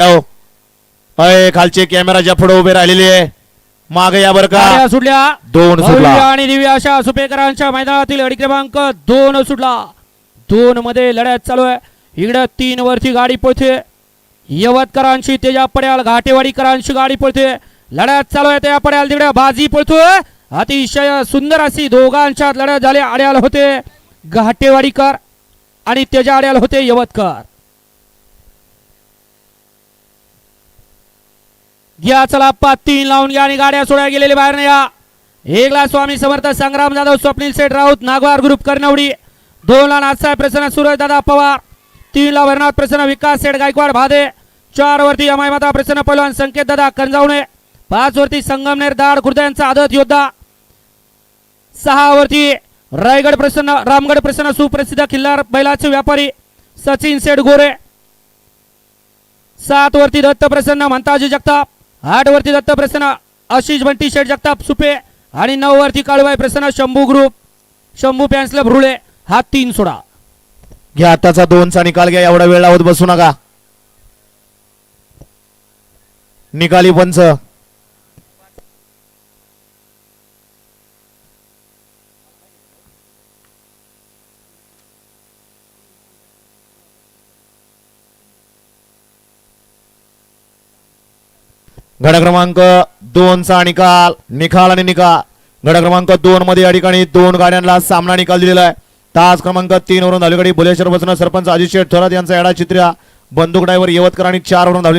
अय खालचे कॅमेराच्या पुढे उभे राहिलेले आहे. मागे या बर का. गाड्या सुटल्या. दोन सुटला भव्य आणि दिव्य अशा सुपेकरांच्या मैदानातील अडी क्रमांक 2 सुटला. 2 मध्ये लढत चालू आहे. इकडे 3 वरती गाडी पळते. यवतकरांची तेजा पड्याल घाटेवाडीकरांची गाडी पळते. लढत चालू आहे. त्या पड्याल तिकडे बाजी पळतोय. अतिशय सुंदर अशी दोघांच्यात लढत झाली. आड्याल होते घाटेवाडीकर आणि तेजा आड्याल होते यवतकर. घ्या चला 3 लावून घ्या आणि गाड्या सोडा गेलेले बाहेर नाही या. एकला स्वामी समर्थ संग्राम जाधव स्वप्नील सेठ राऊत नागवार ग्रुप कर्णवडी. 2 ला नाथसाहेब प्रसन्न सूरज दादा पवार. 3 ला वरनाथ प्रसन्न विकास सेठ गायकवाड भादे. 4 वरती अमाय माता प्रसन्न पहलवान संकेत दादा कंजावणे. 5 वरती संगमनेर दाड खुर्द यांचा आदत योद्धा. 6 वरती रायगड प्रसन्न रामगड प्रसन्न सुप्रसिद्ध खिल्लार बैलाचे व्यापारी सचिन सेठ गोरे. 7 वरती दत्त प्रसन्न म्हणताजी जगताप. 8 वरती दत्त प्रसन्न आशिष बंटी शेठ जगताप सुपे आणि 9 वरती काळूबाई प्रसन्न Shambhu group Shambhu fans club रुळे. हा 3 सोडा. घ्या आताचा 2चा निकाल घ्या. एवढा वेळ लावत बसू नका. निकाली पंच गड क्रमांक 2चा निकाल आणि निकाल. गड क्रमांक 2 मध्ये या ठिकाणी 2 गाड्यांना सामना निकाल दिलेला आहे. तास क्रमांक 3 वरून धावली गाडी भुलेश्वर बसणं सरपंच अजित शेठ थोरात यांचा एडा चित्र्या बंदूक ड्रायव्हर यवतकर आणि 4 वरून धावली